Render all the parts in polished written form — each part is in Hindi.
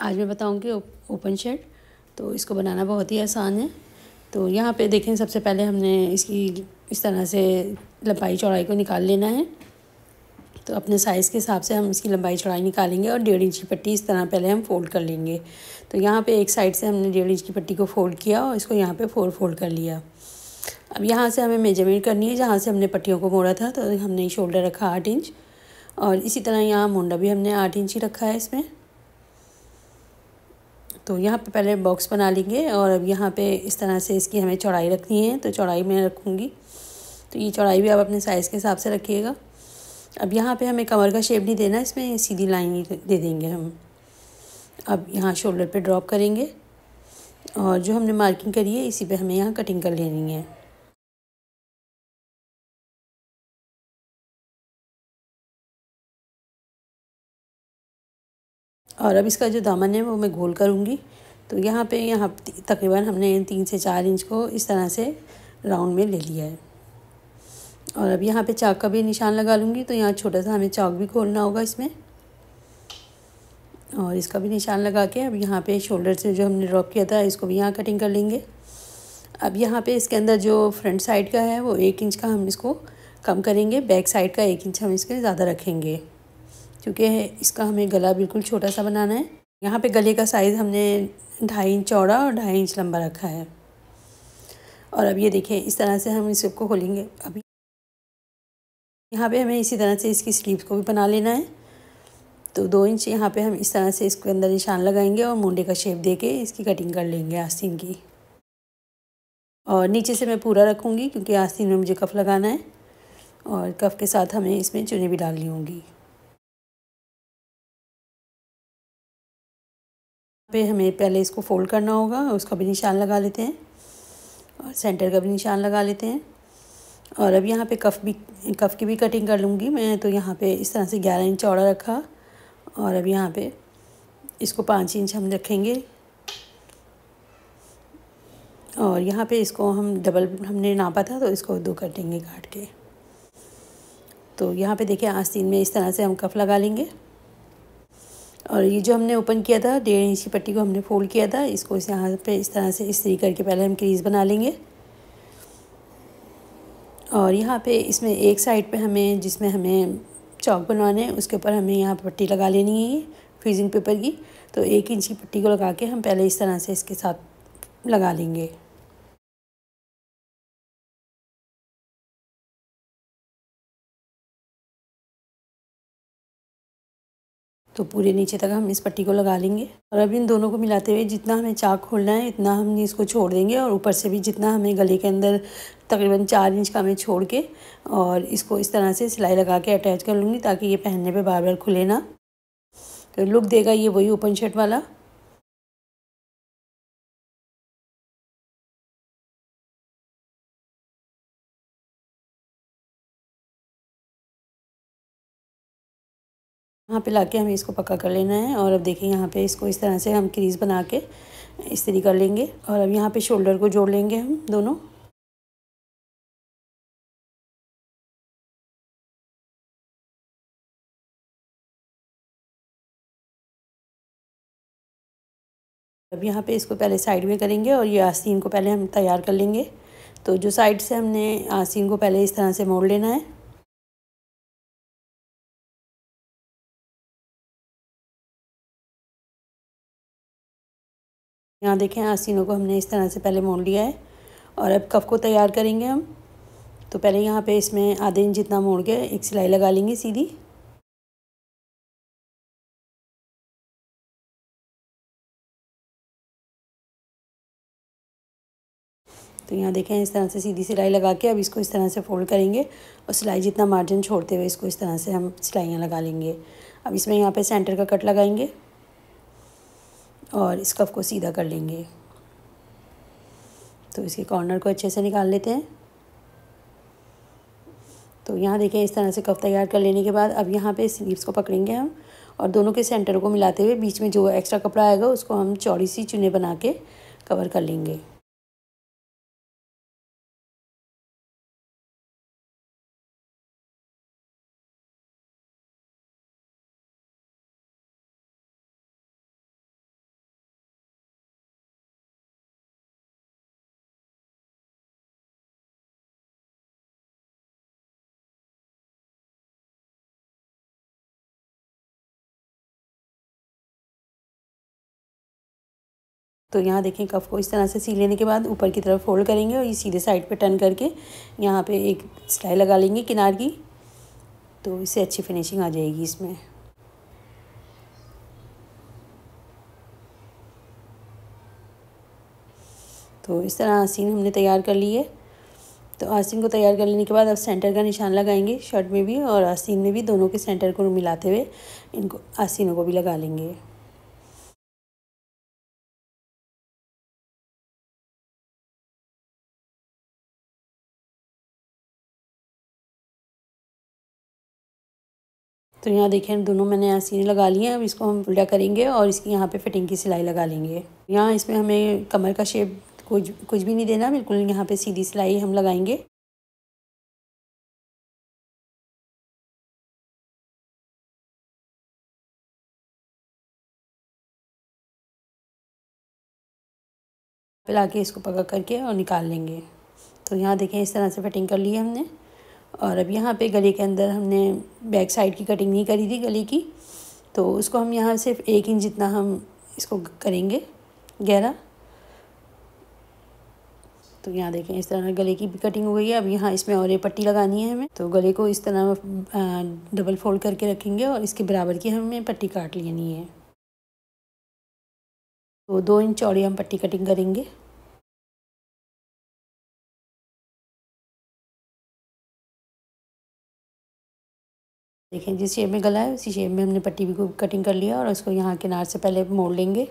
आज मैं बताऊंगी ओपन शेड। तो इसको बनाना बहुत ही आसान है। तो यहाँ पे देखें, सबसे पहले हमने इसकी इस तरह से लंबाई चौड़ाई को निकाल लेना है। तो अपने साइज़ के हिसाब से हम इसकी लंबाई चौड़ाई निकालेंगे और 1.5 इंच की पट्टी इस तरह पहले हम फोल्ड कर लेंगे। तो यहाँ पे एक साइड से हमने 1.5 इंच की पट्टी को फोल्ड किया और इसको यहाँ पे फोल्ड कर लिया। अब यहाँ से हमें मेजरमेंट करनी है, जहाँ से हमने पट्टियों को मोड़ा था। तो हमने शोल्डर रखा 8 इंच और इसी तरह यहाँ मोंडा भी हमने 8 इंच ही रखा है इसमें। तो यहाँ पे पहले बॉक्स बना लेंगे और अब यहाँ पे इस तरह से इसकी हमें चौड़ाई रखनी है। तो चौड़ाई मैं रखूँगी, तो ये चौड़ाई भी आप अपने साइज़ के हिसाब से रखिएगा। अब यहाँ पे हमें कमर का शेप नहीं देना, इसमें सीधी लाइन ही दे देंगे हम। अब यहाँ शोल्डर पे ड्रॉप करेंगे और जो हमने मार्किंग करी है इसी पे हमें यहाँ कटिंग कर लेनी है। और अब इसका जो दामन है वो मैं गोल करूँगी। तो यहाँ तकरीबन हमने 3 से 4 इंच को इस तरह से राउंड में ले लिया है। और अब यहाँ पे चाक का भी निशान लगा लूँगी। तो यहाँ छोटा सा हमें चाक भी खोलना होगा इसमें, और इसका भी निशान लगा के अब यहाँ पे शोल्डर से जो हमने ड्रॉप किया था इसको भी यहाँ कटिंग कर लेंगे। अब यहाँ पे इसके अंदर जो फ्रंट साइड का है वो 1 इंच का हम इसको कम करेंगे, बैक साइड का 1 इंच हम इसके ज़्यादा रखेंगे, क्योंकि इसका हमें गला बिल्कुल छोटा सा बनाना है। यहाँ पे गले का साइज़ हमने 2.5 इंच चौड़ा और 2.5 इंच लंबा रखा है। और अब ये देखिए, इस तरह से हम इसको खोलेंगे। अभी यहाँ पे हमें इसी तरह से इसकी स्लीव्स को भी बना लेना है। तो 2 इंच यहाँ पे हम इस तरह से इसके अंदर निशान लगाएंगे और मुंडे का शेप दे के इसकी कटिंग कर लेंगे आस्तीन की। और नीचे से मैं पूरा रखूँगी क्योंकि आस्तीन में मुझे कफ लगाना है, और कफ के साथ हमें इसमें चुन्नी भी डालनी होगी। पे हमें पहले इसको फोल्ड करना होगा, उसका भी निशान लगा लेते हैं और सेंटर का भी निशान लगा लेते हैं। और अब यहाँ पे कफ़ की भी कटिंग कर लूँगी मैं। तो यहाँ पे इस तरह से 11 इंच चौड़ा रखा और अब यहाँ पे इसको 5 इंच हम रखेंगे। और यहाँ पे इसको हम डबल हमने नापा था, तो इसको 2 कटेंगे काट के। तो यहाँ पे देखिए, आस्तीन में इस तरह से हम कफ लगा लेंगे। और ये जो हमने ओपन किया था 1.5 इंच की पट्टी को हमने फोल्ड किया था, इसको यहाँ पे इस तरह से इस्त्री करके पहले हम क्रीज़ बना लेंगे। और यहाँ पे इसमें एक साइड पे हमें, जिसमें हमें चौक बनवाने हैं, उसके ऊपर हमें यहाँ पट्टी लगा लेनी है फ्रीजिंग पेपर की। तो 1 इंच की पट्टी को लगा के हम पहले इस तरह से इसके साथ लगा लेंगे। तो पूरे नीचे तक हम इस पट्टी को लगा लेंगे। और अब इन दोनों को मिलाते हुए जितना हमें चाक खोलना है इतना हम इसको छोड़ देंगे, और ऊपर से भी जितना हमें गले के अंदर तकरीबन 4 इंच का हमें छोड़ के और इसको इस तरह से सिलाई लगा के अटैच कर लूँगी, ताकि ये पहनने पे बार बार खुले ना। तो लुक देगा ये वही ओपन शर्ट वाला। यहाँ पे लाके हमें इसको पक्का कर लेना है। और अब देखिए, यहाँ पे इसको इस तरह से हम क्रीज़ बना के इस्त्री कर लेंगे। और अब यहाँ पे शोल्डर को जोड़ लेंगे हम दोनों। अब यहाँ पे इसको पहले साइड में करेंगे और ये आस्तीन को पहले हम तैयार कर लेंगे। तो जो साइड से हमने आस्तीन को पहले इस तरह से मोड़ लेना है। यहाँ देखें, आस्तीनों को हमने इस तरह से पहले मोड़ लिया है। और अब कफ को तैयार करेंगे हम। तो पहले यहाँ पे इसमें आधे इंच जितना मोड़ के एक सिलाई लगा लेंगे सीधी। तो यहाँ देखें, इस तरह से सीधी सिलाई लगा के अब इसको इस तरह से फोल्ड करेंगे और सिलाई जितना मार्जिन छोड़ते हुए इसको इस तरह से हम सिलाइयाँ लगा लेंगे। अब इसमें यहाँ पे सेंटर का कट लगाएंगे और इस कफ को सीधा कर लेंगे। तो इसके कॉर्नर को अच्छे से निकाल लेते हैं। तो यहाँ देखें, इस तरह से कफ तैयार कर लेने के बाद अब यहाँ पे स्लीव्स को पकड़ेंगे हम, और दोनों के सेंटर को मिलाते हुए बीच में जो एक्स्ट्रा कपड़ा आएगा उसको हम चौड़ी सी चुन्नी बना के कवर कर लेंगे। तो यहाँ देखें कफ को इस तरह से सी लेने के बाद ऊपर की तरफ फोल्ड करेंगे और ये सीधे साइड पे टर्न करके यहाँ पे एक सिलाई लगा लेंगे किनार की, तो इससे अच्छी फिनिशिंग आ जाएगी इसमें। तो इस तरह आस्तीन हमने तैयार कर ली है। तो आस्तीन को तैयार कर लेने के बाद अब सेंटर का निशान लगाएंगे शर्ट में भी और आस्तीन में भी, दोनों के सेंटर को मिलाते हुए इनको आस्तीनों को भी लगा लेंगे। तो यहाँ देखें दोनों मैंने आस्तीन लगा लिए हैं। अब इसको हम उल्टा करेंगे और इसकी यहाँ पे फिटिंग की सिलाई लगा लेंगे। यहाँ इसमें हमें कमर का शेप कुछ भी नहीं देना, बिल्कुल यहाँ पे सीधी सिलाई हम लगाएंगे। फिर आके इसको पकड़ करके और निकाल लेंगे। तो यहाँ देखें इस तरह से फिटिंग कर ली है हमने। और अब यहाँ पे गले के अंदर हमने बैक साइड की कटिंग नहीं करी थी गले की, तो उसको हम यहाँ सिर्फ 1 इंच जितना हम इसको करेंगे गहरा। तो यहाँ देखें इस तरह गले की भी कटिंग हो गई है। अब यहाँ इसमें और एक पट्टी लगानी है हमें, तो गले को इस तरह डबल फोल्ड करके रखेंगे और इसके बराबर की हमें पट्टी काट लेनी है। तो 2 इंच चौड़ी हम पट्टी कटिंग करेंगे। देखें जिस शेप में गला है उसी शेप में हमने पट्टी भी को कटिंग कर लिया और उसको यहाँ किनार से पहले मोड़ लेंगे।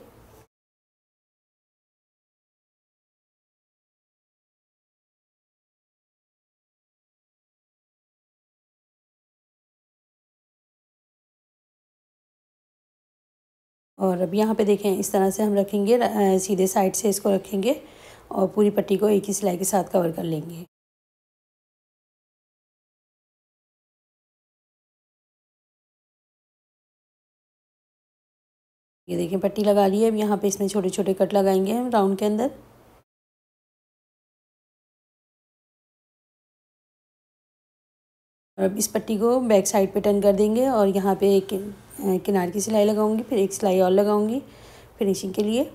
और अब यहाँ पे देखें इस तरह से हम रखेंगे, सीधे साइड से इसको रखेंगे और पूरी पट्टी को एक ही सिलाई के साथ कवर कर लेंगे। ये देखिए पट्टी लगा ली है। अब यहाँ पे इसमें छोटे छोटे कट लगाएंगे हम राउंड के अंदर। और अब इस पट्टी को बैक साइड पे टर्न कर देंगे और यहाँ पे एक किनार की सिलाई लगाऊंगी, फिर एक सिलाई और लगाऊंगी फिनिशिंग के लिए।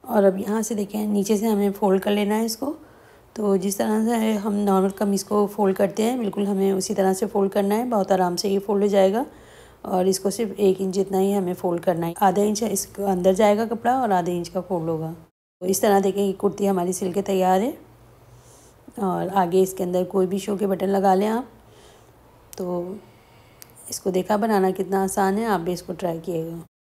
और अब यहाँ से देखें नीचे से हमें फ़ोल्ड कर लेना है इसको। तो जिस तरह से हम नॉर्मल कमीज़ को फ़ोल्ड करते हैं बिल्कुल हमें उसी तरह से फ़ोल्ड करना है। बहुत आराम से ये फ़ोल्ड हो जाएगा और इसको सिर्फ 1 इंच जितना ही हमें फ़ोल्ड करना है। आधा इंच इसके अंदर जाएगा कपड़ा और आधे इंच का फ़ोल्ड होगा। तो इस तरह देखें ये कुर्ती हमारी सिल के तैयार है। और आगे इसके अंदर कोई भी शो के बटन लगा लें आप। तो इसको देखा बनाना कितना आसान है, आप भी इसको ट्राई कीजिएगा।